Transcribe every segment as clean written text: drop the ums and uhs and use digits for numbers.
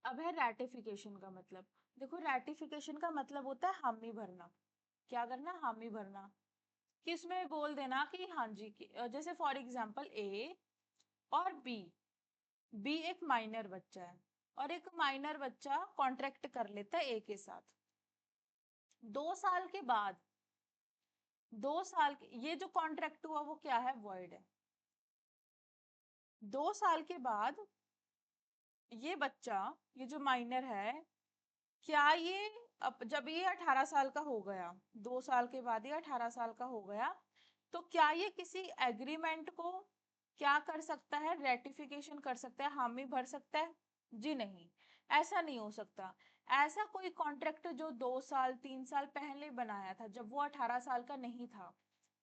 अब है रैटिफिकेशन का मतलब। देखो रैटिफिकेशन का मतलब होता है हामी भरना। क्या करना? हामी भरना। कि इसमें बोल देना कि हाँ जी जैसे फॉर एग्जांपल ए और बी। बी एक माइनर बच्चा है और एक माइनर बच्चा कॉन्ट्रैक्ट कर लेता है ए के साथ। 2 साल के बाद, 2 साल के ये जो कॉन्ट्रैक्ट हुआ वो क्या है? वॉइड है। 2 साल के बाद ये बच्चा, ये जो माइनर है, क्या ये अब जब ये 18 साल का हो गया, 2 साल के बाद ये 18 साल का हो गया, तो क्या ये किसी एग्रीमेंट को क्या कर सकता है? रेटिफिकेशन कर सकता है, हामी भर सकता है? जी नहीं, ऐसा नहीं हो सकता। ऐसा कोई कॉन्ट्रैक्ट जो 2 साल 3 साल पहले बनाया था जब वो 18 साल का नहीं था,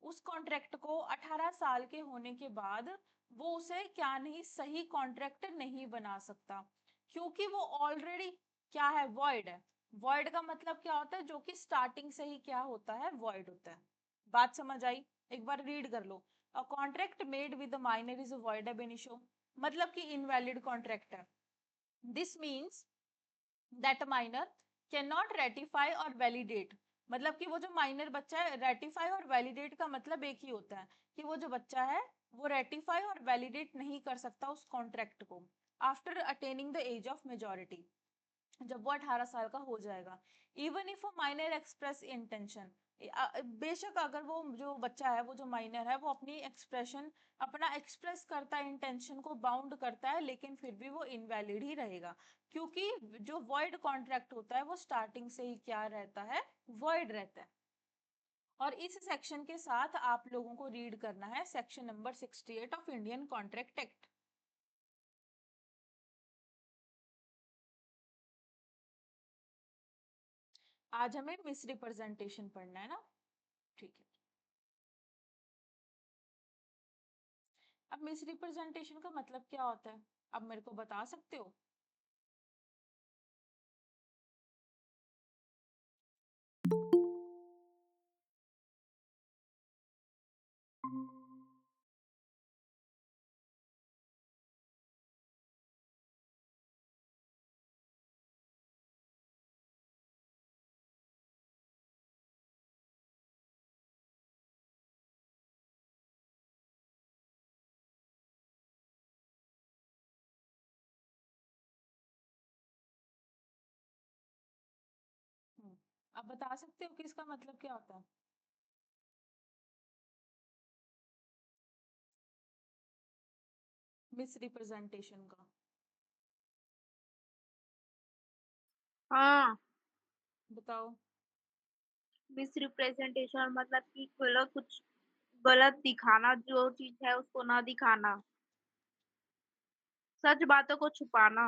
उस कॉन्ट्रैक्ट को 18 साल के होने के बाद वो उसे क्या नहीं, सही कॉन्ट्रैक्ट नहीं बना सकता, क्योंकि वो ऑलरेडी क्या है? वॉइड है। वॉइड का मतलब क्या होता है? जो कि स्टार्टिंग से ही क्या होता है? वॉइड होता है। बात समझ आई? एक बार रीड कर लो। A contract made with minor is void ab initio, मतलब कि इनवैलिड कॉन्ट्रैक्ट है। This means that minor can not ratify और वैलिडेट, मतलब कि वो जो माइनर बच्चा है, रेटिफाई और वैलिडेट का मतलब एक ही होता है कि वो जो बच्चा है वो रेटिफाई और वैलिडेट नहीं कर सकता उस कॉन्ट्रैक्ट को after attaining the age of majority, जब वो 18 साल का हो जाएगा। Even if minor express intention, बेशक अगर वो जो बच्चा है, वो जो माइनर है, वो अपनी एक्सप्रेशन अपना एक्सप्रेस करता है, इंटेंशन को बाउंड करता है, लेकिन फिर भी वो इनवैलिड ही रहेगा, क्योंकि जो वॉइड कॉन्ट्रैक्ट होता है वो स्टार्टिंग से ही क्या रहता है? वॉइड रहता है। और इस सेक्शन के साथ आप लोगों को रीड करना है section number 68 of Indian contract act. आज हमें मिस रिप्रेजेंटेशन पढ़ना है ना? ठीक है। अब मिस रिप्रेजेंटेशन का मतलब क्या होता है? अब मेरे को बता सकते हो? हम्म, अब बता सकते हो कि इसका मतलब क्या होता है? मिस रिप्रेजेंटेशन का हाँ, बताओ। मिस रिप्रेजेंटेशन मतलब कि गलत कुछ गलत दिखाना, जो चीज है उसको ना दिखाना, सच बातों को छुपाना।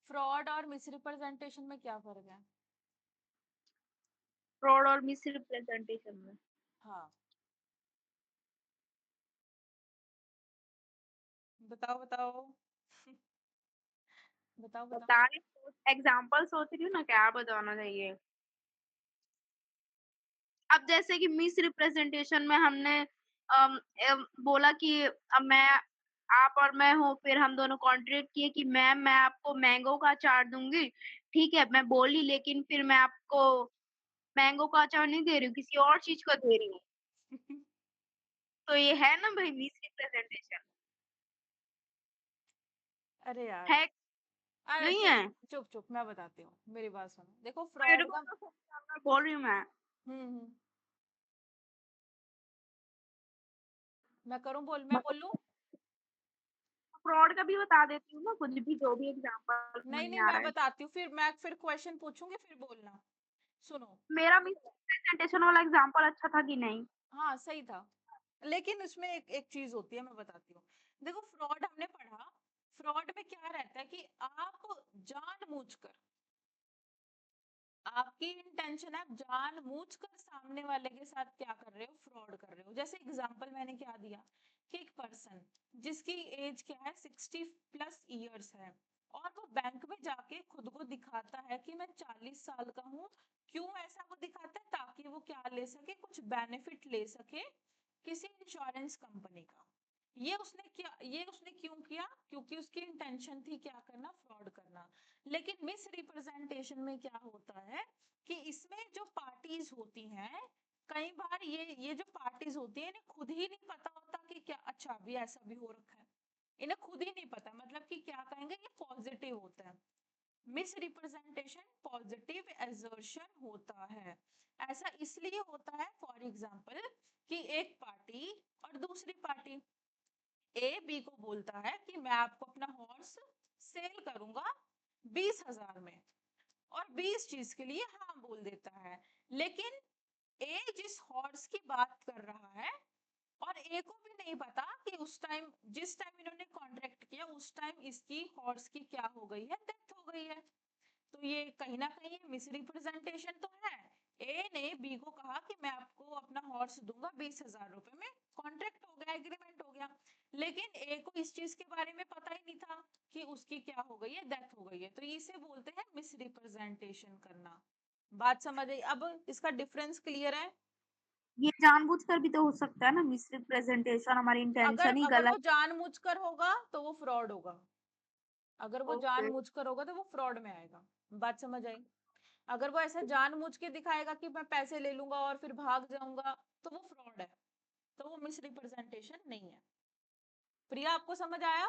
फ्रॉड और मिस रिप्रेजेंटेशन में क्या फर्क है? फ्रॉड और मिस रिप्रेजेंटेशन में हाँ, बताओ बताओ। बताओ बताओ। बता रही, एग्जाम्पल सोच रही हूँ ना क्या बताना चाहिए। अब जैसे कि मिस रिप्रेजेंटेशन में हमने बोला कि अब मैं आप और मैं हूँ, फिर हम दोनों कॉन्ट्रैक्ट किए कि मैम मैं आपको मैंगो का अचार दूंगी। ठीक है, मैं बोली, लेकिन फिर मैं आपको मैंगो का अचार नहीं दे रही हूँ, किसी और चीज का दे रही हूँ। तो ये है ना भाई मिस रिप्रेजेंटेशन। अरे यार। है, अरे नहीं चुप है? चुप चुप, मैं बताती हूँ, मेरी बात सुनो। देखो मेरे फ्रॉड को का तो समझाना बोल रही हूँ मैं। हम्म। मैं करूँ बोल मैं बोलूँ? फ्रॉड का भी बता देती हूँ ना, कुछ भी जो भी एग्जाम्पल समझ नहीं में नहीं, आ मैं रहा है। बताती हूँ, फिर क्वेश्चन पूछूंगी फिर बोलना। सुनो। मेरा मिस रिप्रेजेंटेशन वाला एग्जाम्पल अच्छा था कि नहीं? हाँ सही था, लेकिन उसमें एक चीज होती है, मैं बताती हूँ। देखो फ्रॉड हमने पढ़ा। फ्रॉड में क्या रहता है कि आप जानबूझकर, आपकी इंटेंशन है, आप जानबूझकर सामने वाले के साथ क्या कर रहे हो? फ्रॉड कर रहे हो। जैसे एग्जांपल मैंने क्या दिया कि एक पर्सन जिसकी एज क्या है, 60+ ईयर्स है, और वो बैंक में जाके खुद को दिखाता है कि मैं 40 साल का हूँ। क्यों ऐसा वो दिखाता है? ताकि वो क्या ले सके? कुछ बेनिफिट ले सके किसी इंश्योरेंस कंपनी का। ये उसने क्यों किया? क्योंकि उसकी इंटेंशन थी क्या करना? फ्रॉड करना। लेकिन मिस रिप्रेजेंटेशन में क्या होता है कि इसमें जो पार्टीज होती हैं, कई बार ये जो पार्टीज होती है, इन्हें खुद ही नहीं पता होता कि क्या, अच्छा अभी ऐसा भी हो रखा है, इन्हें खुद ही नहीं पता, मतलब कि क्या कहेंगे, ये पॉजिटिव होता है। मिस रिप्रेजेंटेशन पॉजिटिव एजर्शन होता है। ऐसा इसलिए होता है, फॉर एग्जाम्पल, कि एक पार्टी और दूसरी पार्टी, ए बी को बोलता है कि मैं आपको अपना हॉर्स सेल करूंगा 20,000 में, और बी इस चीज के लिए हाँ बोल देता है। लेकिन ए जिस हॉर्स की बात कर रहा है, और ए को भी नहीं पता कि उस टाइम, जिस टाइम इन्होंने कॉन्ट्रैक्ट किया, उस टाइम इसकी हॉर्स की क्या हो गई है? डेथ हो गई है। तो ये कहीं ना कहीं मिस रिप्रेजेंटेशन तो है। ए ने बी को कहा कि मैं आपको अपना हॉर्स दूंगा 20,000 रुपए में, कॉन्ट्रैक्ट हो गया, एग्रीमेंट हो गया। लेकिन ए को इस चीज के बारे में पता ही नहीं था कि उसकी क्या हो गई है? डेथ हो गई है। तो इसे बोलते हैं मिस रिप्रेजेंटेशन करना। बात समझ आई? अब इसका डिफरेंस क्लियर है? ये जानबूझकर भी तो हो सकता है ना, मिसरिप्रेजेंटेशन हमारी अगर इंटेंशन ही अगर वो गलत। जानबूझकर होगा तो वो फ्रॉड होगा। अगर वो ओके। जानबूझकर होगा तो वो फ्रॉड में आएगा। बात समझ आई? अगर वो ऐसा जानबूझ के दिखाएगा कि मैं पैसे ले लूंगा और फिर भाग जाऊंगा, तो वो फ्रॉड है, तो वो मिस रिप्रेजेंटेशन नहीं है। प्रिया, आपको समझ आया?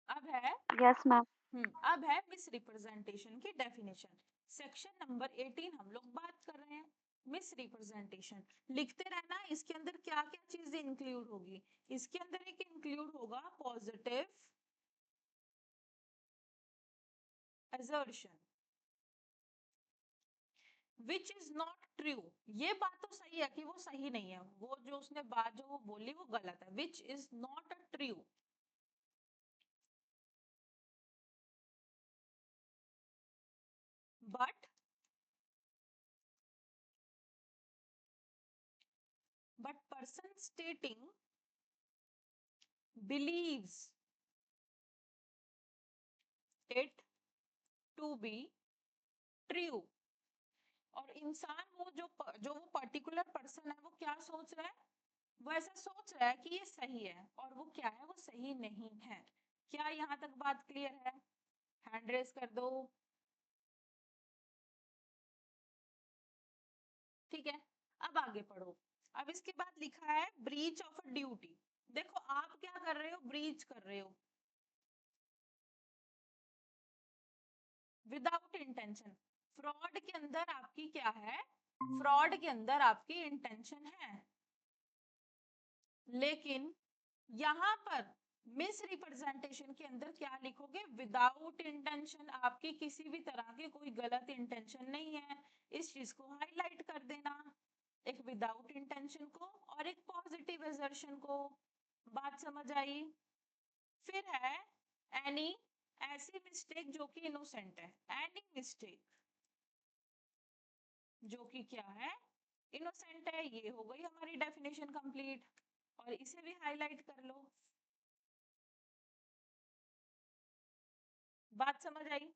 अब है यस मैम। अब है मिस रिप्रेजेंटेशन की डेफिनेशन। सेक्शन नंबर 18 हम लोग बात कर रहे हैं। मिस रिप्रेजेंटेशन लिखते रहना, इसके अंदर क्या क्या चीजें इंक्लूड होगी। इसके अंदर एक इंक्लूड होगा positive assertion which is not true। ये बात तो सही है कि वो सही नहीं है, वो जो उसने बात जो वो बोली वो गलत है। which is not a true, but person stating believes it to be true। और इंसान जो वो पर्टिकुलर पर्सन है, वो क्या सोच रहा है? वो ऐसा सोच रहा है कि ये सही है, और वो क्या है? वो सही नहीं है। क्या यहाँ तक बात क्लियर है? हैंड रेस कर दो। ठीक है, अब आगे पढ़ो। अब इसके बाद लिखा है ब्रीच ऑफ अ ड्यूटी। देखो आप क्या कर रहे हो? ब्रीच कर रहे हो विदाउट इंटेंशन। फ्रॉड के अंदर आपकी क्या है? फ्रॉड के अंदर आपकी इंटेंशन है। लेकिन यहां पर मिस रिप्रेजेंटेशन के अंदर क्या लिखोगे? Without intention. आपकी किसी भी तरह की कोई गलत इंटेंशन नहीं है। इस चीज को हाईलाइट कर देना, एक विदाउट इंटेंशन को और एक पॉजिटिव असर्शन को। बात समझ आई? फिर है एनी, ऐसी मिस्टेक जो कि इनोसेंट है। एनी मिस्टेक जो कि क्या है? इनोसेंट है। ये हो गई हमारी डेफिनेशन कंप्लीट, और इसे भी हाईलाइट कर लो। बात समझ आई?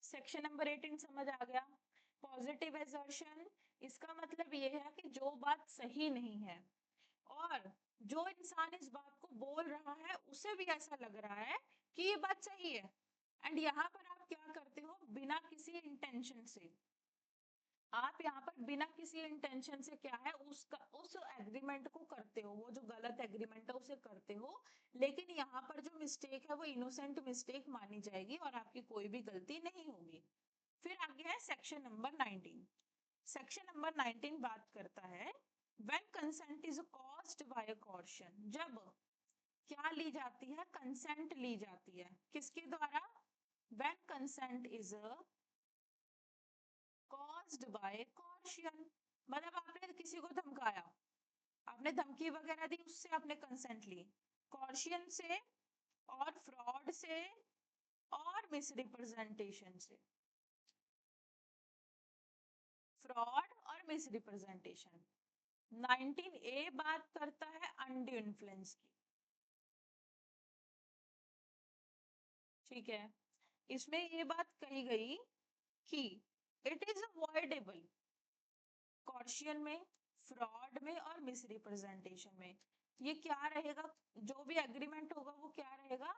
सेक्शन नंबर 18 समझ आ गया? पॉजिटिव असर्शन, इसका मतलब ये है कि जो बात सही नहीं है, और जो इंसान इस बात को बोल रहा है उसे भी ऐसा लग रहा है कि ये बात सही है। एंड यहाँ पर आप क्या करते हो? बिना किसी इंटेंशन से, आप यहाँ पर बिना किसी इंटेंशन से क्या है, उस एग्रीमेंट को करते हो, वो जो गलत एग्रीमेंट है उसे करते हो। लेकिन यहाँ पर जो मिस्टेक है वो इनोसेंट मिस्टेक मानी जाएगी, और आपकी कोई भी गलती नहीं होगी। फिर आगे है सेक्शन नंबर 19। सेक्शन नंबर 19 बात करता है when consent is caused by a coercion. जब क्या ली जाती है? कंसेंट ली जाती है। किसके द्वारा? When consent is caused by coercion. मतलब आपने किसी को धमकाया, आपने धमकी वगैरह दी, उससे आपने कंसेंट ली। कॉर्शन से, और फ्रॉड से, और मिस रिप्रेजेंटेशन से। फ्रॉड और मिस रिप्रेजेंटेशन। 19A बात करता है अनड्यू इन्फ्लुएंस की। ठीक है, इसमें ये बात कही गई कि इट इज अवॉइडेबल। कॉर्शियन में, फ्रॉड में और मिस रिप्रेजेंटेशन में। ये क्या रहेगा, जो भी एग्रीमेंट होगा वो क्या रहेगा,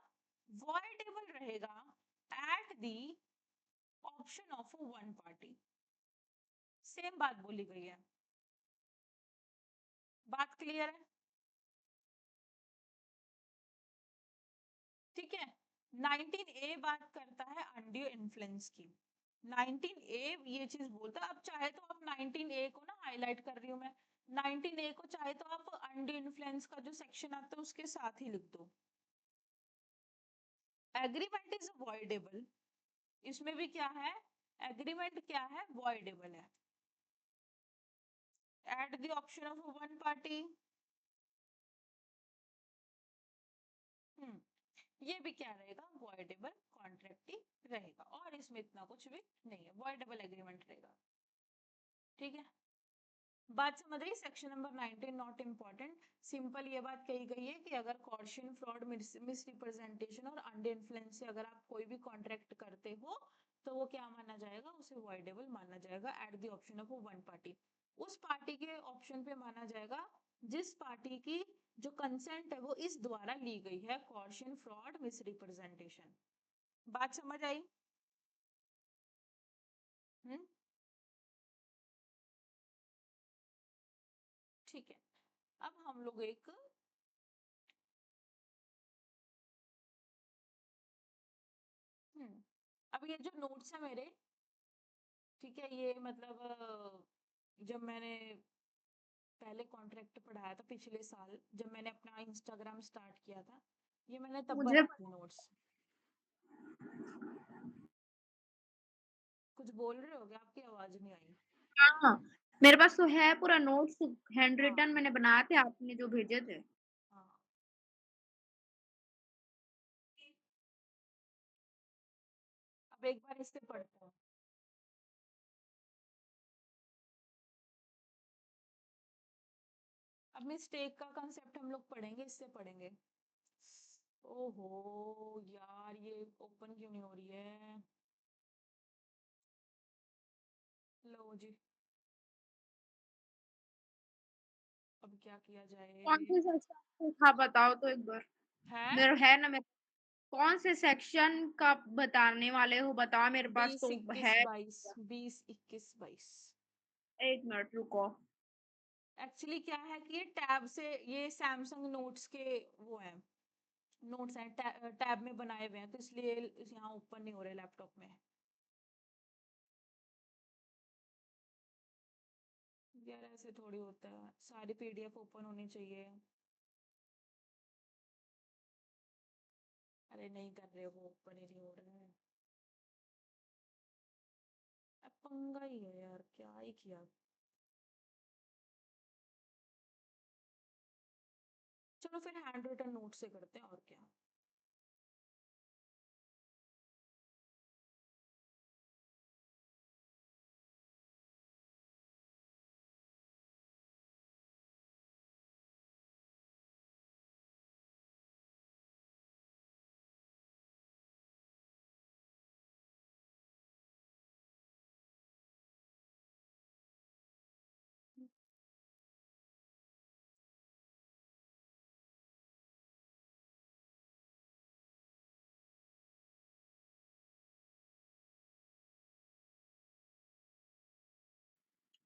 वॉइडेबल रहेगा at the option of one party. Same बात बोली गई है, बात क्लियर है? ठीक है। 19A बात करता है अनड्यू इन्फ्लुएंस की। 19A ये चीज बोलता है। अब चाहे तो आप 19A को ना हाईलाइट कर रही हूँ मैं, 19A को चाहे तो आप अनड्यू इन्फ्लुएंस का जो सेक्शन आता है उसके साथ ही लिख दो। एग्रीमेंट इज अवॉइडेबल, इसमें भी क्या है, एग्रीमेंट क्या है, वॉइडेबल है at the option of one party. ये भी क्या रहेगा, वॉइडेबल कॉन्ट्रैक्ट ही रहेगा, और इसमें इतना कुछ भी नहीं है, वॉइडेबल एग्रीमेंट रहेगा। ठीक है, बात समझ रही? Section number 19 not important. Simple ये बात कही गई है कि अगर कॉर्शन, फ्रॉड, मिस रिप्रेजेंटेशन और अंडर इन्फ्लुएंस से अगर आप कोई भी कॉन्ट्रैक्ट करते हो तो वो क्या माना जाएगा, उसे वॉइडेबल माना जाएगा at the option of one party. उस पार्टी के ऑप्शन पे माना जाएगा जिस पार्टी की जो कंसेंट है वो इस द्वारा ली गई है, कॉर्शन, फ्रॉड, मिस रिप्रेजेंटेशन। बात समझ आई? हम्म, ठीक है। अब हम लोग एक हम्म अब ये जो नोट्स है मेरे, ठीक है, ये मतलब जब मैंने पहले कॉन्ट्रैक्ट पढ़ाया था पिछले साल, जब मैंने अपना इंस्टाग्राम स्टार्ट किया था, ये मैंने तब मुझे बनाए थे नोट्स। कुछ बोल रहे हो क्या, आपकी आवाज नहीं आई? हाँ, मेरे पास तो है पूरा नोट्स हैंड हाँ रिटन मैंने बनाए थे आपने जो भेजे थे। हाँ। अब एक बार इससे पढ़ते हैं। अब मिस्टेक का कंसेप्ट हम लोग पढ़ेंगे, इससे पढ़ेंगे। ओहो यार, ये ओपन क्यों नहीं हो रही है? लो जी, अब क्या किया जाए? कौन से सेक्शन था बताओ तो एक बार। है मेरा है ना मेरे कौन से सेक्शन का बताने वाले हो बताओ मेरे पास 20, तो 21, है। 22, 20, 21, 22। एक मिनट रुको। एक्चुअली क्या है कि ये टैब से, ये सैमसंग नोट्स के वो है, नोट्स हैं, टैब में बनाए हुए हैं, तो इसलिए यहाँ ओपन नहीं हो रहे लैपटॉप में। यार ऐसे थोड़ी होता है, सारी पीडीएफ ओपन होनी चाहिए। अरे नहीं कर रहे हो, ओपन ही नहीं हो रहा है। अब पंगा ही है यार, क्या ही किया। चलो फिर हैंड रिटन नोट से करते हैं, और क्या।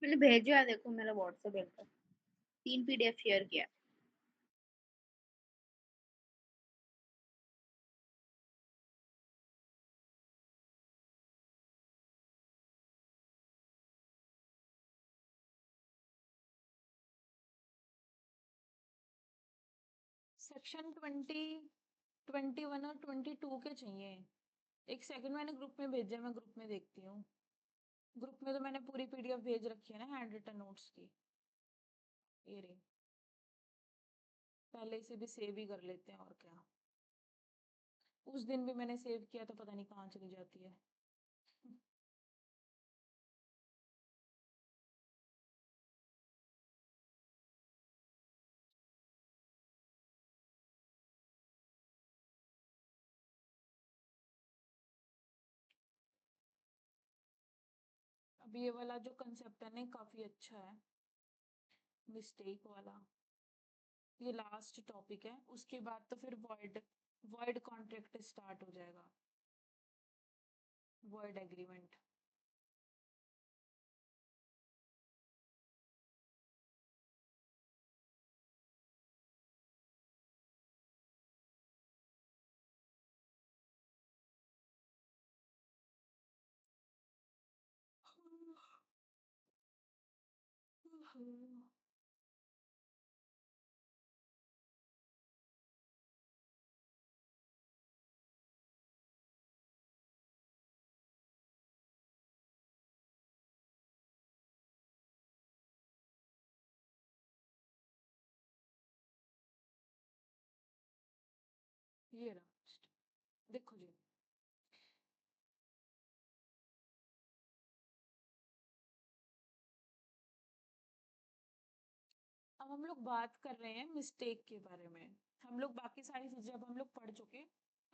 मैंने भेजा है देखो मेरा व्हाट्सएप पे 3 पीडीएफ शेयर किया। सेक्शन 20, 21 और 22 के चाहिए। एक सेकंड, मैंने ग्रुप में भेजा, मैं ग्रुप में देखती हूँ। ग्रुप में तो मैंने पूरी पीडीएफ भेज रखी है ना हैंड रिटन नोट्स की। ये रही, पहले इसे भी सेव ही कर लेते हैं, और क्या। उस दिन भी मैंने सेव किया तो पता नहीं कहाँ चली जाती है। अब ये वाला जो कंसेप्ट है ना काफी अच्छा है। मिस्टेक वाला, ये लास्ट टॉपिक है, उसके बाद तो फिर वॉइड वॉइड कॉन्ट्रैक्ट स्टार्ट हो जाएगा, वॉइड एग्रीमेंट। ये रहा, देखो जी, अब हम लोग बात कर रहे हैं मिस्टेक के बारे में। हम लोग बाकी सारी चीजें अब हम लोग पढ़ चुके।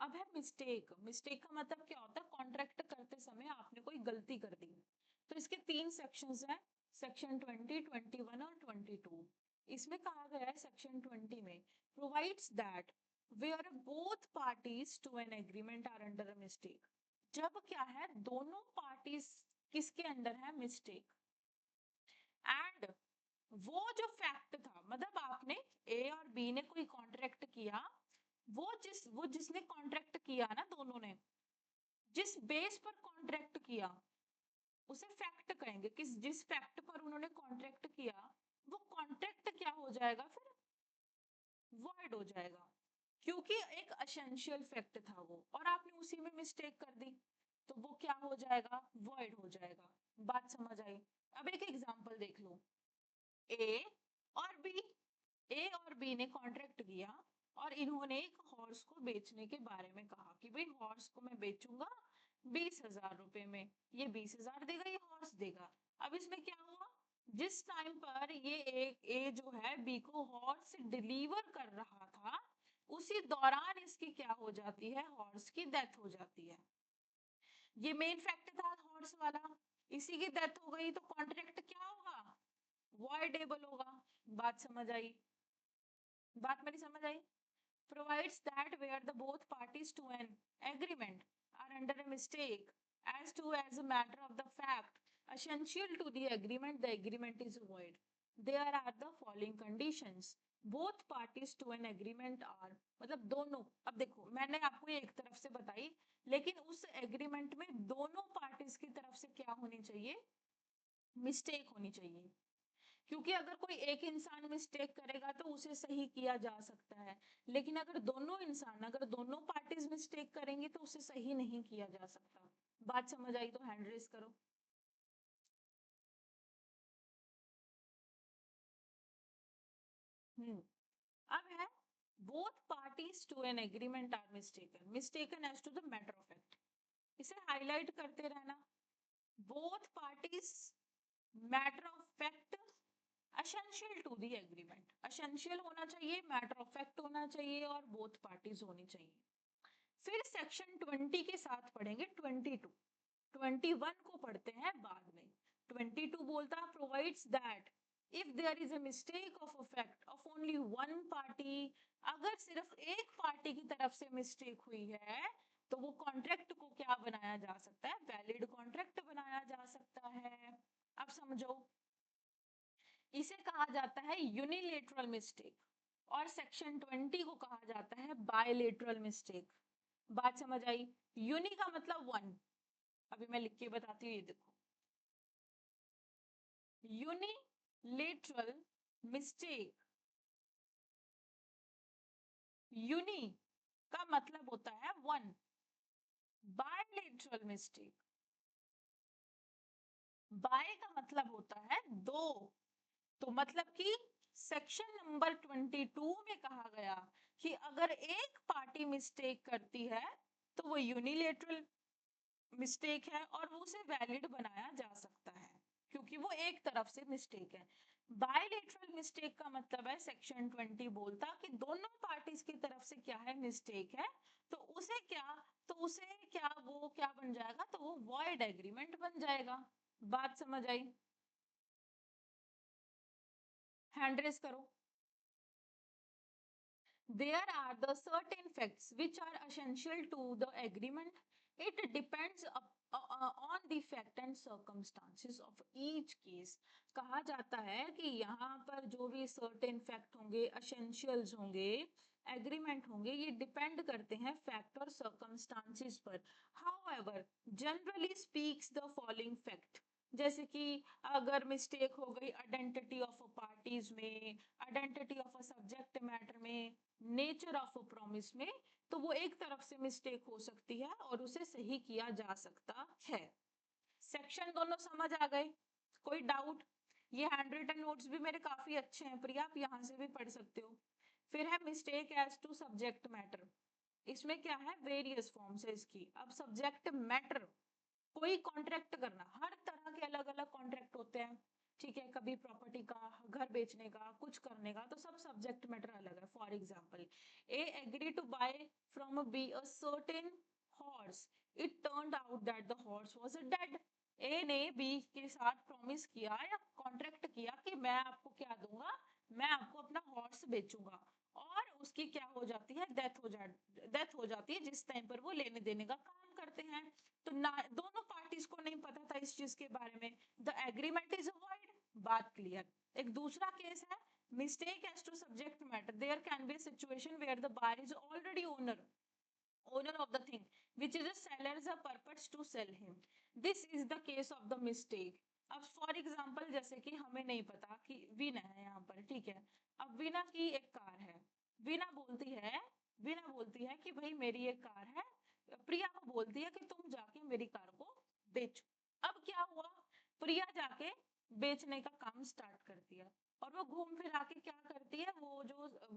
अब है मिस्टेक। मिस्टेक का मतलब क्या होता है? कॉन्ट्रैक्ट करते समय आपने कोई गलती कर दी। तो इसके 3 सेक्शंस हैं, सेक्शन 20, 21 और 22। इसमें कहा गया है सेक्शन 20 में, provides that where both parties to an agreement are under a mistake. जब क्या है, दोनों पार्टीज किसके अंडर है? मिस्टेक। एंड वो जो फैक्ट था, मतलब आपने ए और बी ने कोई कॉन्ट्रैक्ट किया, वो जिसने कॉन्ट्रैक्ट किया ना, दोनों ने जिस बेस पर कॉन्ट्रैक्ट किया उसे फैक्ट कहेंगे। जिस फैक्ट पर उन्होंने कॉन्ट्रैक्ट किया, वो कॉन्ट्रैक्ट क्या हो जाएगा? फिर वॉइड हो जाएगा, क्योंकि एक एसेंशियल फैक्ट था वो, और आपने उसी में मिस्टेक कर दी, तो वो क्या हो जाएगा? वॉइड हो जाएगा। बात समझ आई? अब एक एग्जांपल देख लो। ए और बी, ए और बी ने कॉन्ट्रैक्ट किया और इन्होंने एक हॉर्स को बेचने के बारे में कहा कि भाई हॉर्स को मैं बेचूंगा 20,000 रुपए में। ये 20,000 देगा, ये हॉर्स देगा। अब इसमें क्या हुआ? जिस टाइम पर ये एक ए जो है बी को हॉर्स डिलीवर कर रहा था, उसी दौरान इसकी क्या हो जाती है? हॉर्स की डेथ हो जाती है। ये मेन फैक्ट था हॉर्स वाला, इसी की डेथ हो गई, तो कॉन्ट्रैक्ट क्या होगा? वॉइडेबल होगा। बात समझ आई? बात मेरी समझ आई? provides that where the both parties to an agreement are under a mistake as a matter of the fact essential to the agreement is void. There are the following conditions. Both parties to an agreement are, मतलब दोनों, अब देखो मैंने आपको ये एक तरफ से बताई, लेकिन उस एग्रीमेंट में दोनों पार्टीज की तरफ से क्या होनी चाहिए? मिस्टेक होनी चाहिए। क्योंकि अगर कोई एक इंसान मिस्टेक करेगा तो उसे सही किया जा सकता है, लेकिन अगर दोनों पार्टीज मिस्टेक करेंगी तो उसे सही नहीं किया जा सकता। बात समझ आई तो हैंड रेस करो। हम्म। अब है, both parties to an agreement are mistaken as to the matter of fact. इसे हाईलाइट करते रहना। Both parties, matter of fact, essential to the agreement. Essential होना चाहिए, मैटर ऑफ फैक्ट होना चाहिए, और बोथ पार्टीज होनी चाहिए। फिर सेक्शन 20 के साथ पढ़ेंगे 22। 21 को पढ़ते हैं बाद में। 22 बोलता है, provides that if there is a mistake of a fact of only one party, अगर सिर्फ एक पार्टी की तरफ से मिस्टेक हुई है, तो वो कॉन्ट्रैक्ट को क्या बनाया जा सकता है? वैलिड कॉन्ट्रैक्ट बनाया जा सकता है। अब समझो, इसे कहा जाता है यूनिलेटरल मिस्टेक, और सेक्शन 20 को कहा जाता है बायलेटरल मिस्टेक। बात समझ आई? यूनि का मतलब वन, अभी मैं लिख के बताती हूँ, ये देखो। यूनिलेटरल मिस्टेक, यूनि का मतलब होता है वन, बायलेटरल मिस्टेक, बाय का मतलब होता है दो। तो मतलब कि सेक्शन नंबर 22 में कहा गया कि अगर एक पार्टी मिस्टेक करती है तो वो यूनिलेटरल मिस्टेक है और वो उसे वैलिड बनाया जा सकता है, क्योंकि वो एक तरफ से मिस्टेक है। बायलेटरल मिस्टेक का मतलब है, सेक्शन 20 बोलता कि दोनों पार्टीज की तरफ से क्या है? मिस्टेक है। तो वो क्या बन जाएगा? तो वो वॉइड एग्रीमेंट बन जाएगा। बात समझ आई? हैंड रेस करो। There are the certain facts which are essential to the agreement. It depends on the fact and circumstances of each case. कहा जाता है कि यहाँ पर जो भी certain fact होंगे, essentials होंगे, agreement होंगे, ये depend करते हैं fact और circumstances पर. However, generally speaks the following fact. जैसे कि अगर मिस्टेक हो गई आइडेंटिटी ऑफ पार्टीज में, identity of a subject matter में, नेचर ऑफ अ प्रॉमिस में, तो वो एक तरफ से मिस्टेक हो सकती है और उसे सही किया जा सकता है। सेक्शन दोनों समझ आ गए? कोई डाउट? ये हैंड रिटन नोट्स भी मेरे काफी अच्छे हैं प्रिया, आप यहाँ से भी पढ़ सकते हो। फिर है mistake as to subject matter. इसमें क्या है, वेरियस फॉर्म्स है इसकी। अब सब्जेक्ट मैटर, कोई कॉन्ट्रैक्ट करना, हर तरह के अलग अलग कॉन्ट्रैक्ट होते हैं, ठीक है, कभी प्रॉपर्टी का, घर बेचने का, कुछ करने का, तो सब सब्जेक्ट मैटर अलग है। For example, A agree to buy from B a certain horse, it turned out that the horse was dead. A ने बी के साथ प्रॉमिस किया या कॉन्ट्रैक्ट किया कि मैं आपको क्या दूंगा, मैं आपको अपना हॉर्स बेचूंगा, और उसकी क्या हो जाती है, डेथ हो जाती है जिस टाइम पर वो लेने देने का काम करते हैं। तो ना दोनों पार्टीज को नहीं पता था इस चीज के बारे में, द एग्रीमेंट इज अवॉइड, बात क्लियर। एक दूसरा केस है mistake as to subject matter. There can be situation where the buyer is already owner of the thing which is a seller's a purpose to sell him. This is the case of the mistake. अब for example जैसे कि हमें नहीं पता कि वीना है यहाँ पर, ठीक है, अब वीना की एक कार है, वीना बोलती है कि भाई मेरी एक कार है, प्रिया को बोलती है कि तुम जाके मेरी कार को बेचो। अब क्या हुआ, प्रिया जाके बेचने का काम स्टार्ट करती है, और वो घूम फिरा के क्या करती है, वो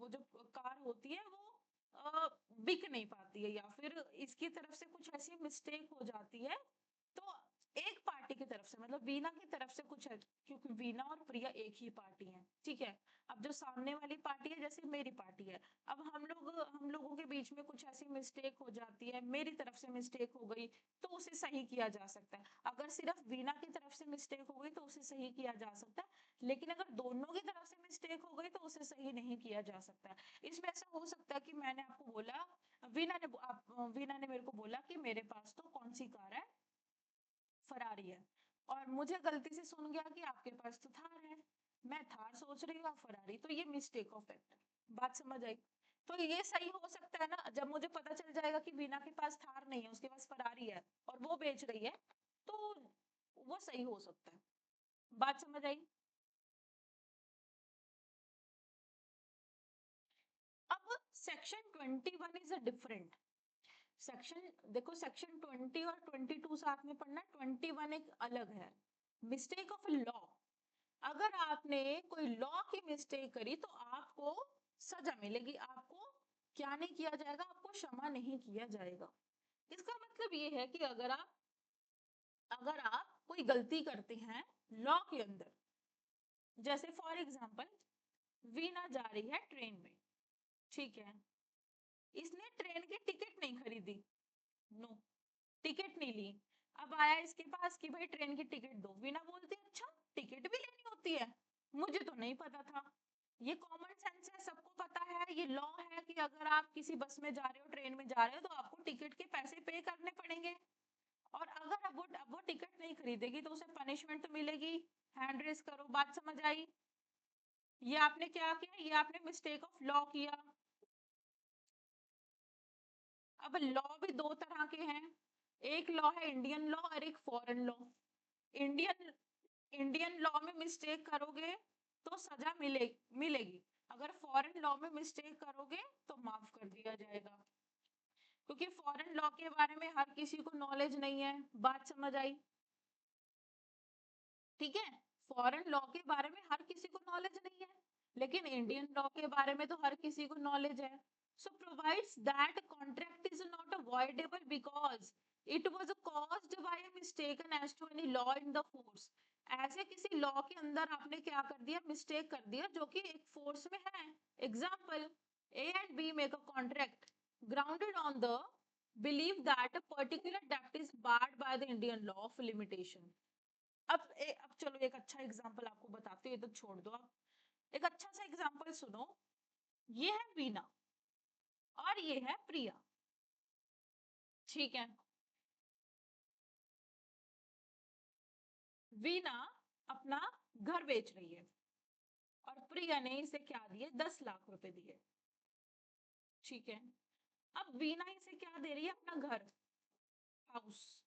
जो कार होती है वो बिक नहीं पाती है, या फिर इसकी तरफ से कुछ ऐसी मिस्टेक हो जाती है, तो एक पार्टी की तरफ से, मतलब वीना की तरफ से कुछ है, क्योंकि वीना और प्रिया एक ही पार्टी है, ठीक है। अब जो सामने वाली पार्टी है, जैसे मेरी पार्टी है, अब हम लोगों के बीच में कुछ ऐसी मिस्टेक हो जाती है, मेरी तरफ से मिस्टेक हो गई, तो उसे सही किया जा सकता है। अगर सिर्फ वीना की तरफ से मिस्टेक हो गई तो उसे सही किया जा सकता है, लेकिन अगर दोनों की तरफ से मिस्टेक हो गई तो उसे सही नहीं किया जा सकता। इसमें ऐसा हो सकता है कि मैंने आपको बोला, वीना ने मेरे को बोला कि मेरे पास तो कौन सी कार है, फरारी है, और मुझे गलती से सुन गया कि आपके पास तो थार है, मैं थार सोच रही हूँ, आप फरारी, तो ये मिस्टेक ऑफ फैक्ट। बात समझ आई? तो ये सही हो सकता है ना, जब मुझे पता चल जाएगा कि वीना के पास थार नहीं है, उसके पास फरारी है और वो बेच रही है, तो वो सही हो सकता है। बात समझ आई? अब section 21 is a different section. देखो सेक्शन 20 और 22 साथ में पढ़ना, 21 एक अलग है। मिस्टेक ऑफ लॉ, अगर आपने कोई लॉ की मिस्टेक करी तो आपको सजा मिलेगी, आपको क्या नहीं किया जाएगा, आपको क्षमा नहीं किया जाएगा। इसका मतलब ये है कि अगर आप कोई गलती करते हैं लॉ के अंदर, जैसे फॉर एग्जांपल वीना जा रही है ट्रेन में, ठीक है, इसने ट्रेन की टिकट नहीं खरीदी, नो, टिकट नहीं ली। अब आया इसके पास कि भाई ट्रेन की टिकट दो, वीना बोलती है अच्छा टिकट भी लेनी होती है, मुझे तो नहीं पता था। ये कॉमन सेंस है, सबको पता है, ये लॉ है कि अगर आप किसी बस में जा रहे हो, ट्रेन में जा रहे हो, तो आपको टिकट के पैसे पे करने पड़ेंगे, और अगर अब वो टिकट नहीं खरीदेगी तो उसे पनिशमेंट तो मिलेगी। हैंड रेस करो, बात समझ आई? ये आपने क्या किया, ये आपने मिस्टेक ऑफ लॉ किया। अब लॉ भी दो तरह के हैं, एक लॉ है इंडियन लॉ और एक foreign law. Indian Indian law में मिस्टेक करोगे तो सजा मिलेगी, अगर फॉरेन लॉ में मिस्टेक करोगे तो माफ कर दिया जाएगा, क्योंकि फॉरेन लॉ के बारे में हर किसी को नॉलेज नहीं है। बात समझ आई? ठीक है, फॉरेन लॉ के बारे में हर किसी को नॉलेज नहीं है, लेकिन इंडियन लॉ के बारे में तो हर किसी को नॉलेज है। So provides that contract is not avoidable because it was caused by a mistaken as to any law in the force। ऐसे किसी लॉ के अंदर आपने क्या कर दिया, मिस्टेक कर दिया, जो कि एक फोर्स में है। Example, A and B make a contract grounded on the belief that a particular debt is barred by the Indian law of limitation। अब चलो एक अच्छा एग्जांपल आपको बताती हूँ, ये तो छोड़ दो आप। एक अच्छा सा एग्जाम्पल सुनो, ये है वीना और ये है प्रिया, ठीक है। वीना अपना घर बेच रही है और प्रिया ने इसे क्या दिए, 10 लाख रुपए दिए, ठीक है। अब वीना इसे क्या दे रही है, अपना घर, हाउस।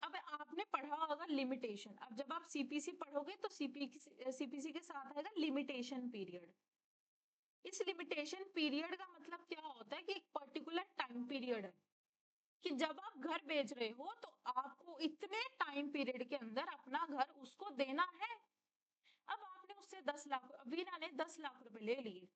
अब आपने पढ़ा होगा लिमिटेशन, अब जब आप सीपीसी पढ़ोगे तो सीपीसी के साथ आएगा लिमिटेशन पीरियड। इस लिमिटेशन पीरियड का मतलब क्या होता है कि एक पर्टिकुलर टाइम पीरियड है कि जब आप घर बेच रहे हो तो आपको इतने टाइम पीरियड के अंदर अपना घर उसको देना है। अब आपने उससे 10 लाख, वीना ने 10 लाख रुपए ले लिए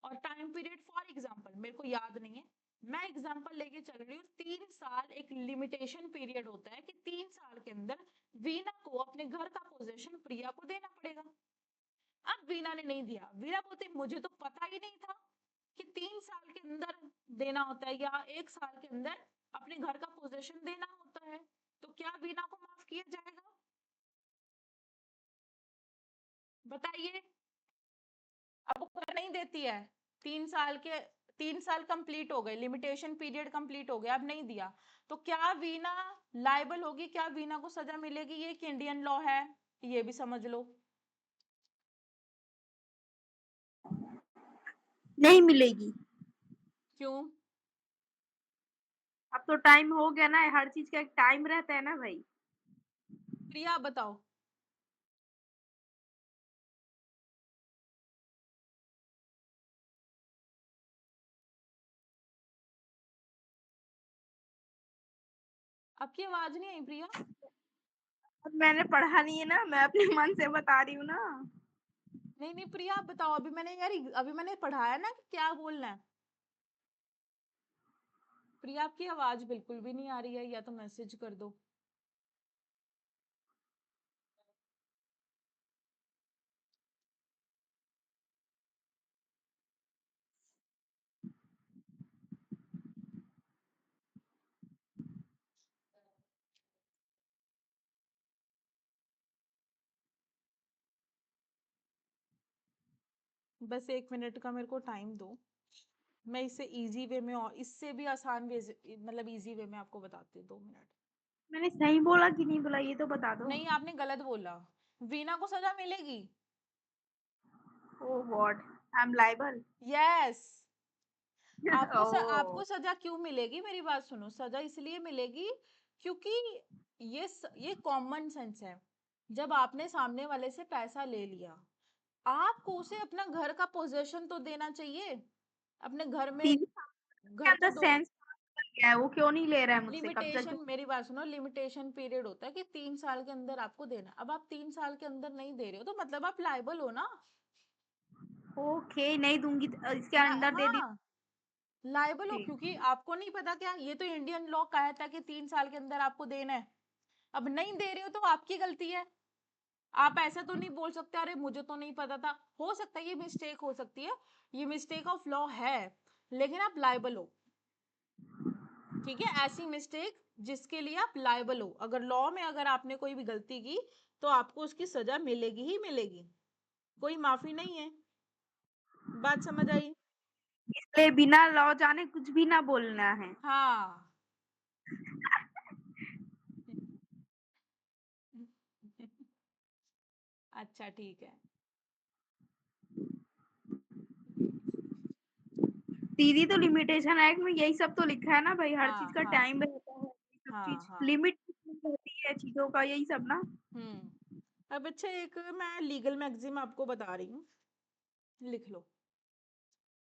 और टाइम पीरियड फॉर एग्जाम्पल मेरे को याद नहीं है, मैं एग्जाम्पल लेके चल रही हूँ, 3 साल एक लिमिटेशन पीरियड होता है कि 3 साल के अंदर वीना को अपने घर का पोजेशन प्रिया को देना पड़ेगा। अब वीना ने नहीं दिया, वीना बोलती मुझे तो पता ही नहीं था कि 3 साल के अंदर देना होता है या 1 साल के अंदर अपने घर का पोजेशन देना होता है, तो क्या वीना को माफ किया जाएगा, बताइए। अब वो कर नहीं देती है, 3 साल कंप्लीट हो गए, लिमिटेशन पीरियड कंप्लीट हो गया, अब नहीं दिया, तो क्या वीना लायबल होगी, क्या वीना को सजा मिलेगी, ये एक इंडियन लॉ है, ये भी समझ लो। नहीं मिलेगी। क्यों? अब तो टाइम हो गया ना, हर चीज का एक टाइम रहता है ना भाई। प्रिया आप बताओ। आपकी आवाज नहीं आई प्रिया। अब मैंने पढ़ा नहीं है ना, मैं अपने मन से बता रही हूँ ना। नहीं नहीं प्रिया आप बताओ, अभी मैंने यार, अभी मैंने पढ़ाया ना कि क्या बोलना है। प्रिया आपकी आवाज बिल्कुल भी नहीं आ रही है, या तो मैसेज कर दो। बस 1 मिनट का मेरे को टाइम दो, मैं इसे इजी वे में और इससे भी आसान वे, मतलब इजी वे में आपको बताती हूँ, 2 मिनट। मैंने सही बोला कि नहीं बोला, ये तो बता दो। नहीं आपने गलत बोला, वीना को सजा मिलेगी। Oh god, I am liable. Yes. Oh. आपको सजा क्यों मिलेगी, मेरी बात सुनो, सजा इसलिए मिलेगी क्योंकि ये कॉमन सेंस है। जब आपने सामने वाले से पैसा ले लिया, आपको उसे अपना घर का पोजेशन तो देना चाहिए, अपने घर में, दीदी के घर को अंदर दो। सेंस क्या है, वो क्यों नहीं ले रहा है मुझसे कब्जा लिमिटेशन, क्यों। मेरी बात सुनो, लिमिटेशन पीरियड होता है कि 3 साल के अंदर आपको देना, अब आप 3 साल के अंदर नहीं दे रहे हो तो मतलब आप लायबल हो ना। ओके, नहीं दूंगी, इसके अंदर दे दी। हाँ, लायबल हो, ठीक। क्योंकि आपको नहीं पता क्या, ये तो इंडियन लॉ कहता है कि 3 साल के अंदर आपको देना है, अब नहीं दे रहे हो तो आपकी गलती है। आप ऐसा तो नहीं बोल सकते अरे मुझे तो नहीं पता था, हो सकता है ये मिस्टेक हो सकती है, ये मिस्टेक ऑफ लॉ है, लेकिन आप लायबल हो, ठीक है। ऐसी मिस्टेक जिसके लिए आप लायबल हो, अगर लॉ में अगर आपने कोई भी गलती की तो आपको उसकी सजा मिलेगी ही मिलेगी, कोई माफी नहीं है। बात समझ आई? इसलिए बिना लॉ जाने कुछ भी ना बोलना है। हाँ। अच्छा ठीक है। दीदी तो लिमिटेशन एक्ट में यही सब तो लिखा है ना भाई, हर चीज हाँ का हाँ टाइम रहता है, ये सब हाँ चीज हाँ। लिमिट होती है चीजों का, यही सब ना। अब अच्छा एक मैं लीगल मैगजीन आपको बता रही हूँ, लिख लो,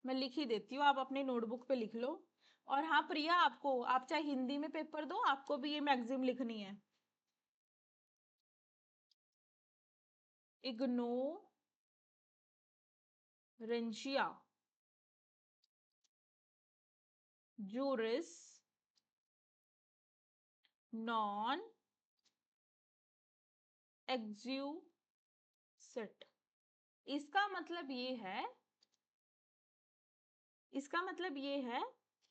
मैं लिख ही देती हूँ, आप अपनी नोटबुक पे लिख लो। और हाँ प्रिया, आपको, आप चाहे हिंदी में पेपर दो, आपको भी ये मैगजीन लिखनी है। इग्नोरेंशिया juris non exusit, इसका मतलब ये है, इसका मतलब ये है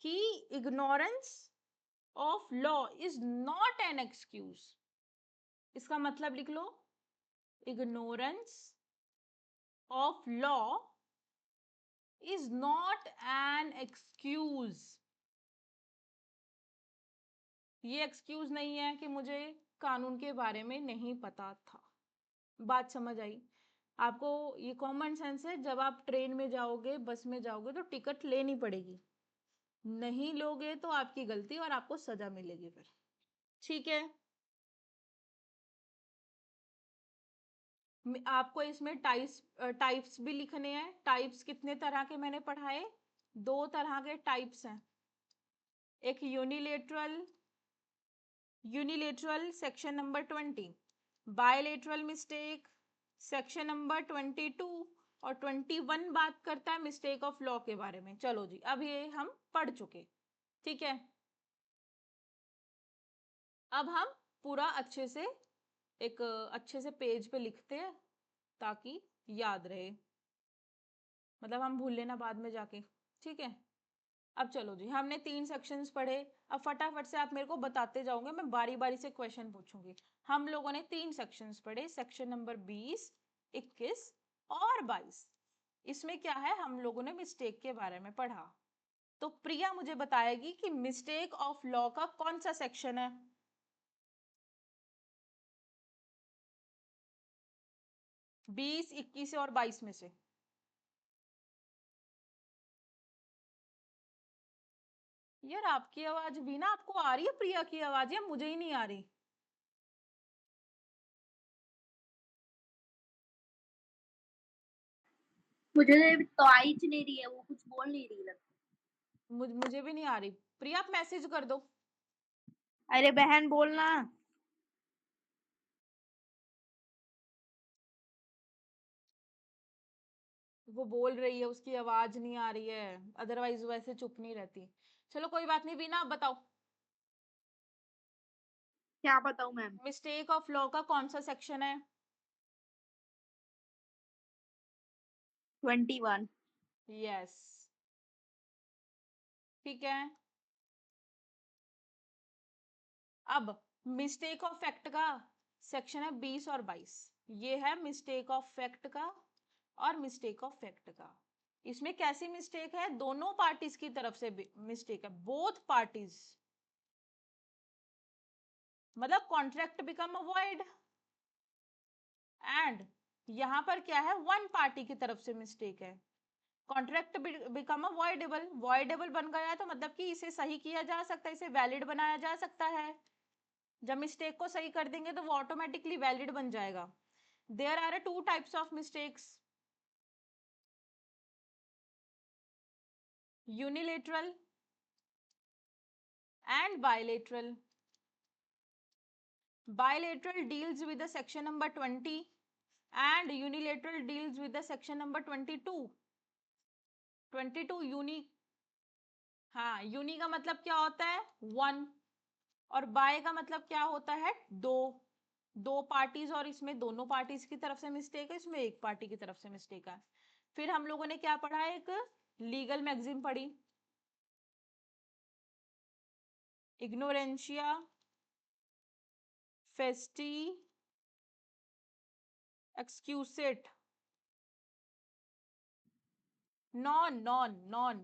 कि ignorance of law is not an excuse, इसका मतलब लिख लो, ignorance of law is not an excuse. ये एक्सक्यूज नहीं है कि मुझे कानून के बारे में नहीं पता था। बात समझ आई आपको? ये कॉमन सेंस है। जब आप ट्रेन में जाओगे, बस में जाओगे तो टिकट लेनी पड़ेगी, नहीं लोगे तो आपकी गलती और आपको सजा मिलेगी फिर। ठीक है, आपको इसमें टाइप्स भी लिखने हैं। टाइप्स कितने तरह के मैंने पढ़ाए? 2 तरह के टाइप्स हैं। एक unilateral section number 20, bilateral mistake section number 22 और 21 बात करता है मिस्टेक ऑफ लॉ के बारे में। चलो जी, अब ये हम पढ़ चुके। ठीक है, अब हम पूरा अच्छे से एक अच्छे से पेज पे लिखते हैं ताकि याद रहे, मतलब हम भूल लेना बाद में जाके। ठीक है, अब चलो जी, हमने 3 सेक्शंस पढ़े। अब फटाफट से आप मेरे को बताते जाओगे, मैं बारी बारी से क्वेश्चन पूछूंगी। हम लोगों ने 3 सेक्शंस पढ़े, सेक्शन नंबर 20, 21 और 22। इसमें क्या है, हम लोगों ने मिस्टेक के बारे में पढ़ा। तो प्रिया मुझे बताएगी कि मिस्टेक ऑफ लॉ का कौन सा सेक्शन है। 20, 21 और 22 में से। यार आपकी आवाज भी ना, आपको आ रही है प्रिया की आवाज या मुझे ही नहीं आ रही? मुझे तो आ ही नहीं रही है, वो कुछ बोल नहीं रही लगता। मुझे भी नहीं आ रही। प्रिया आप मैसेज कर दो। अरे बहन बोलना। वो बोल रही है, उसकी आवाज नहीं आ रही है, अदरवाइज वैसे चुप नहीं रहती। चलो कोई बात नहीं, बीना आप बताओ क्या बताऊं मैम? मिस्टेक ऑफ लॉ का कौन सा सेक्शन है? 21। यस, ठीक है। अब मिस्टेक ऑफ फैक्ट का सेक्शन है 20 और 22। ये है मिस्टेक ऑफ फैक्ट का और मिस्टेक ऑफ फैक्ट का। इसमें कैसी मिस्टेक है? दोनों पार्टीज की तरफ से मिस्टेक है, बोथ पार्टीज, मतलब कॉन्ट्रैक्ट बिकम अवॉइड। एंड यहां पर क्या है, वन पार्टी की तरफ से मिस्टेक है। Contract become a voidable, voidable बन गया है तो मतलब कि इसे सही किया जा सकता है, इसे वैलिड बनाया जा सकता है। जब मिस्टेक को सही कर देंगे तो वो ऑटोमेटिकली वैलिड बन जाएगा। There are 2 types of mistakes, unilateral and bilateral. Bilateral deals with the section number 20 and unilateral deals with the section number 22. 22 uni, हाँ यूनी का मतलब क्या होता है? 1। और बाय का मतलब क्या होता है? 2। दो पार्टीज, और इसमें दोनों पार्टीज की तरफ से मिस्टेक है, इसमें एक पार्टी की तरफ से मिस्टेक है। फिर हम लोगों ने क्या पढ़ा? एक लीगल मैगजीम पढ़ी, इग्नोरेंशिया फेस्टी एक्सक्यूसेट नॉन नॉन नॉन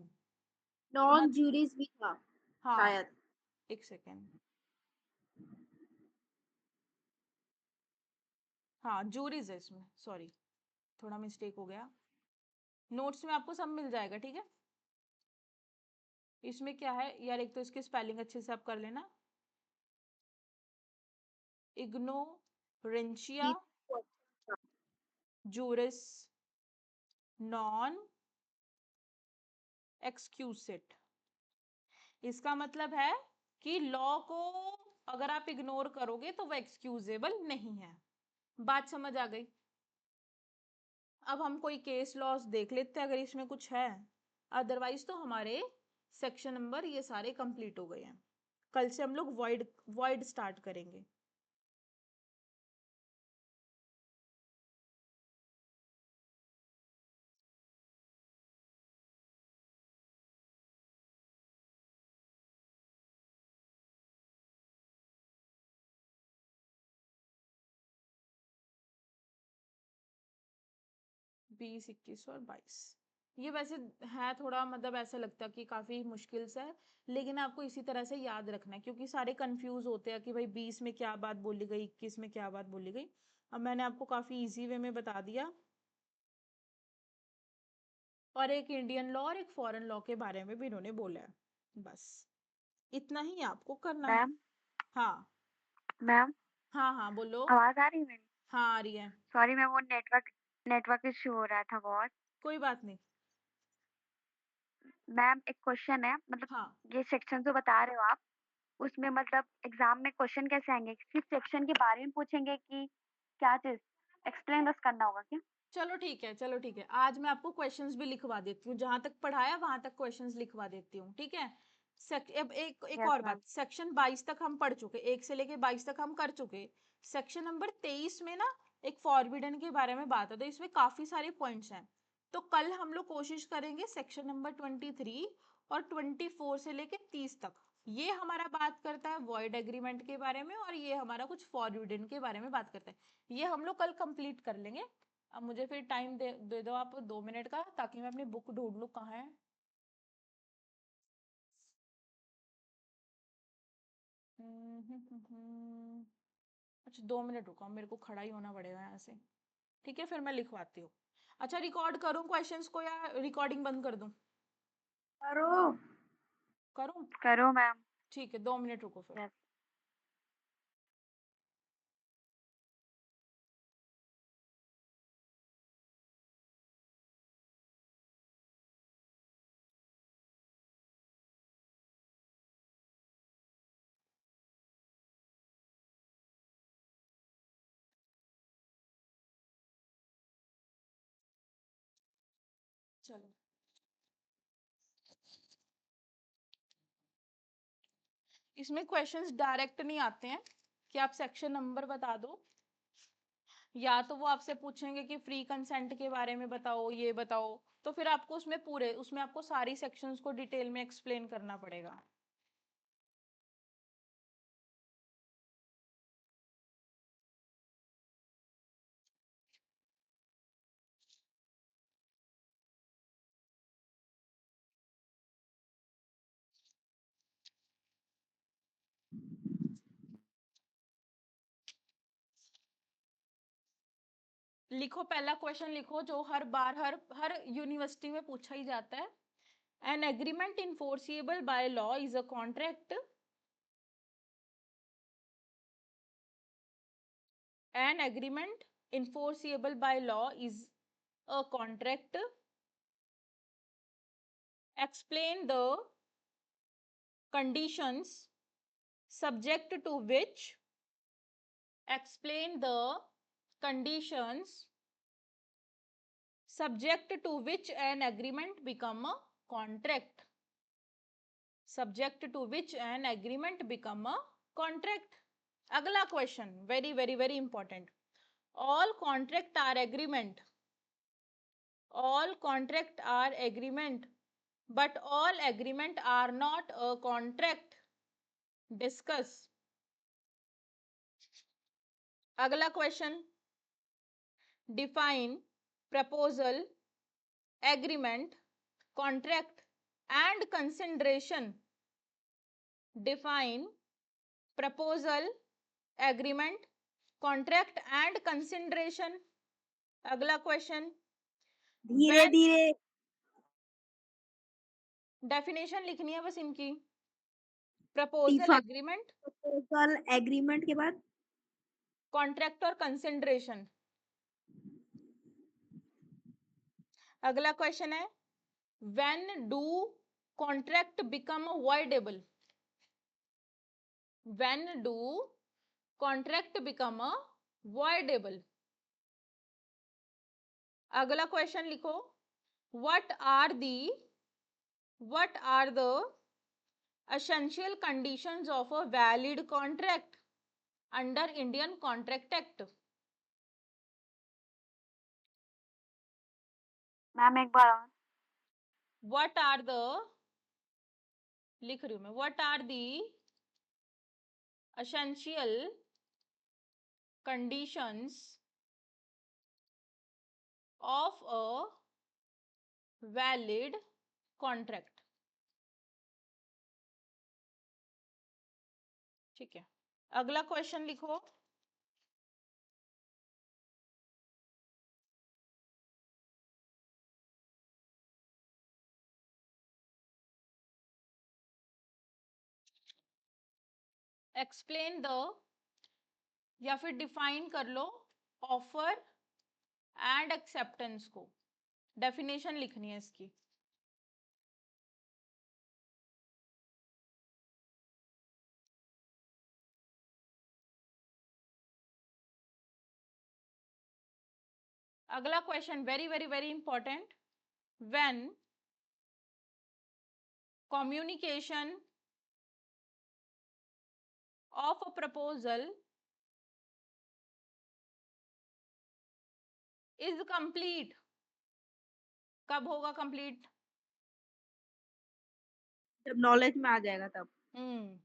नॉन जूरीज भी था हाँ, शायद। एक सेकेंड, हाँ जूरीज है इसमें, सॉरी थोड़ा मिस्टेक हो गया। नोट्स में आपको सब मिल जाएगा, ठीक है। इसमें क्या है यार, एक तो इसकी स्पेलिंग अच्छे से आप कर लेना, इग्नोरेंशिया जूरिस नॉन एक्सक्यूसिट। इसका मतलब है कि लॉ को अगर आप इग्नोर करोगे तो वो एक्सक्यूजेबल नहीं है। बात समझ आ गई? अब हम कोई केस लॉस देख लेते हैं अगर इसमें कुछ है, अदरवाइज तो हमारे सेक्शन नंबर ये सारे कंप्लीट हो गए हैं। कल से हम लोग वॉइड वॉइड स्टार्ट करेंगे। 20, 21 और 22। ये वैसे है थोड़ा, मतलब ऐसा लगता है कि काफी मुश्किल सा है, लेकिन आपको इसी तरह से याद रखना है, क्योंकि सारे कंफ्यूज होते हैं कि भाई 20 में क्या बात बोली गई, 21 में क्या बात बोली गई। अब मैंने आपको काफी इजी वे में बता दिया, और एक इंडियन लॉ और एक फॉरेन लॉ के बारे में भी इन्होंने बोला है। बस इतना ही आपको करना है। मैम हाँ मैम हाँ हाँ बोलो। आवाज आ रही है मेरी? हाँ आ रही है। सॉरी मैम, वो नेटवर्क इशू हो रहा था बहुत। कोई बात नहीं। मैम एक क्वेश्चन है, मतलब हाँ ये सेक्शन जो बता रहे हो आप, उसमें मतलब एग्जाम में क्वेश्चन कैसे आएंगे? किस सेक्शन के बारे में पूछेंगे कि क्या चीज? एक्सप्लेन बस करना होगा क्या? चलो ठीक है, चलो ठीक है, आज मैं आपको क्वेश्चंस भी लिखवा देती हूँ, जहां तक पढ़ाया वहां तक क्वेश्चंस लिखवा देती हूँ, ठीक है। अब एक यस और मैम। बात, सेक्शन 22 तक हम पढ़ चुके, 1 से लेके 22 तक हम कर चुके। सेक्शन नंबर 23 में ना एक फॉरबिडन के बारे में बात है, तो इसमें काफी सारे पॉइंट्स हैं। तो कल हम लोग कोशिश करेंगे सेक्शन नंबर 23 और 24 से लेके 30 तक। ये हमारा बात करता है वॉइड एग्रीमेंट के बारे में, और ये हमारा कुछ फॉरबिडन के बारे में बात करता है। ये हम लोग कल कंप्लीट कर लेंगे। अब मुझे फिर टाइम दे दो आप 2 मिनट का, ताकि मैं अपनी बुक ढूंढ लूँ कहाँ है। अच्छा 2 मिनट रुको, मेरे को खड़ा ही होना पड़ेगा यहाँ से। ठीक है, फिर मैं लिखवाती हूँ। अच्छा रिकॉर्ड करूँ क्वेश्चंस को या रिकॉर्डिंग बंद कर दूँ? करो। करूँ? करो मैम। ठीक है, 2 मिनट रुको फिर। यस। चलो, इसमें क्वेश्चंस डायरेक्ट नहीं आते हैं कि आप सेक्शन नंबर बता दो, या तो वो आपसे पूछेंगे कि फ्री कंसेंट के बारे में बताओ, ये बताओ, तो फिर आपको उसमें आपको सारी सेक्शंस को डिटेल में एक्सप्लेन करना पड़ेगा। लिखो, पहला क्वेश्चन लिखो जो हर बार हर यूनिवर्सिटी में पूछा ही जाता है। An agreement enforceable by law is a contract. An agreement enforceable by law is a contract. Explain the conditions subject to which explain the conditions subject to which an agreement become a contract, subject to which an agreement become a contract। अगला question very very very important. all contract are agreement, all contract are agreement, but all agreement are not a contract। Discuss. अगला question, define proposal, agreement, contract and consideration। define proposal, agreement, contract and consideration। अगला question, धीरे when धीरे। Definition लिखनी है बस इनकी। Proposal, define agreement, proposal agreement के बाद कॉन्ट्रैक्ट और कंसिडरेशन। अगला क्वेश्चन है, when do contract become voidable, when do contract become a voidable। अगला क्वेश्चन लिखो, what are the essential conditions of a valid contract under Indian Contract Act। Ma'am एक बार और। what are the लिख रही हूं मैं, what are the essential conditions of a valid contract. ठीक है, अगला क्वेश्चन लिखो। एक्सप्लेन द, या फिर डिफाइन कर लो ऑफर एंड एक्सेप्टेंस को, डेफिनेशन लिखनी है इसकी। अगला question very very very important. When communication of a proposal is complete, कब होगा कंप्लीट? जब नॉलेज में आ जाएगा तब। हम्म।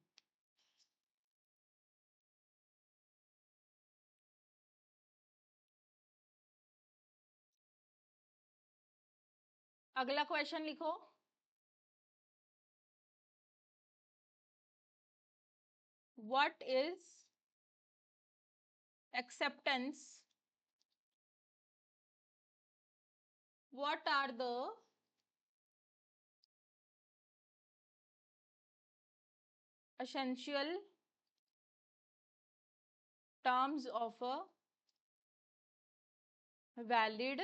अगला क्वेश्चन लिखो। What is acceptance? What are the essential terms of a valid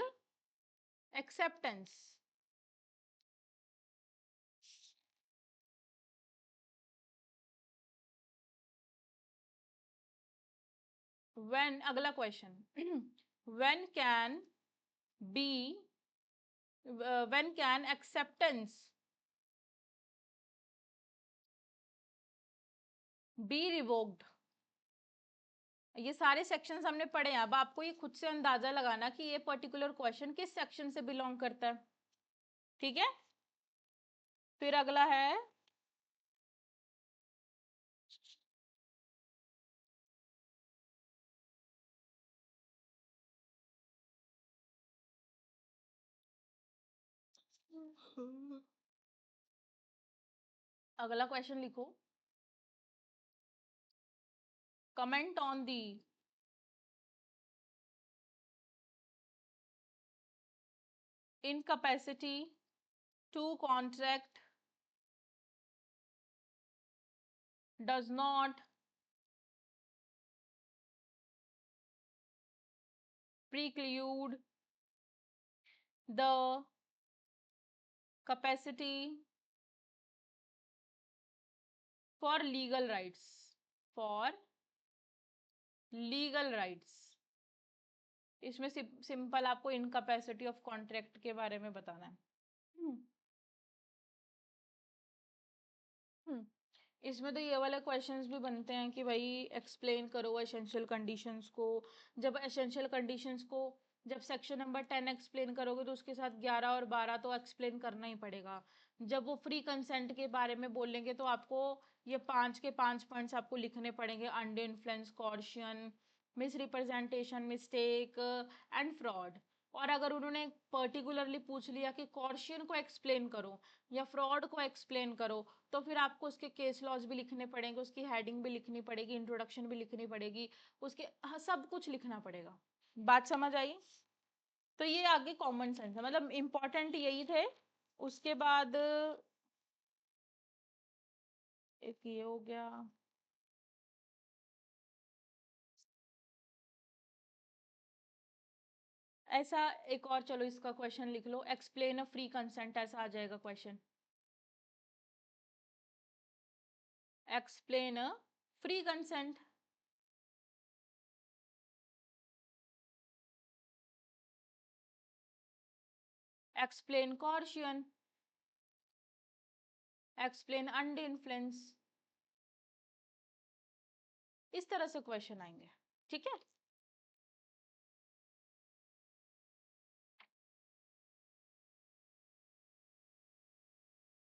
acceptance? When, अगला question, when can be, when can acceptance be revoked? ये सारे सेक्शंस हमने पढ़े हैं, अब आपको ये खुद से अंदाजा लगाना कि ये पर्टिकुलर क्वेश्चन किस सेक्शन से बिलोंग करता है। ठीक है, फिर अगला है अगला क्वेश्चन लिखो। Comment on the incapacity to contract does not preclude the capacity for legal rights, for legal rights। इसमें सिंपल आपको इनकैपेसिटी ऑफ कॉन्ट्रैक्ट के बारे में बताना है। हम्म, हम्म। इसमें तो ये वाले क्वेश्चंस भी बनते हैं कि भाई एक्सप्लेन करो एसेंशियल कंडीशंस को। जब एसेंशियल कंडीशंस को, जब सेक्शन नंबर 10 एक्सप्लेन करोगे तो उसके साथ 11 और 12 तो एक्सप्लेन करना ही पड़ेगा। जब वो फ्री कंसेंट के बारे में बोलेंगे तो आपको ये 5 के 5 पॉइंट्स आपको लिखने पड़ेंगे। Under influence, coercion, misrepresentation, mistake and fraud. और अगर उन्होंने पर्टिकुलरली पूछ लिया कि कॉर्शन को एक्सप्लेन करो या फ्रॉड को एक्सप्लेन करो, तो फिर आपको उसके केस लॉज भी लिखने पड़ेंगे, उसकी हेडिंग भी लिखनी पड़ेगी, इंट्रोडक्शन भी लिखनी पड़ेगी, उसके हाँ, सब कुछ लिखना पड़ेगा। बात समझ आई? तो ये आगे कॉमन सेंस है, मतलब इंपॉर्टेंट यही थे। उसके बाद एक ये हो गया। ऐसा एक और, चलो इसका क्वेश्चन लिख लो। एक्सप्लेन अ फ्री कंसेंट, ऐसा आ जाएगा question. Explain a free consent. Explain coercion. Explain under influence. इस तरह से क्वेश्चन आएंगे। ठीक है।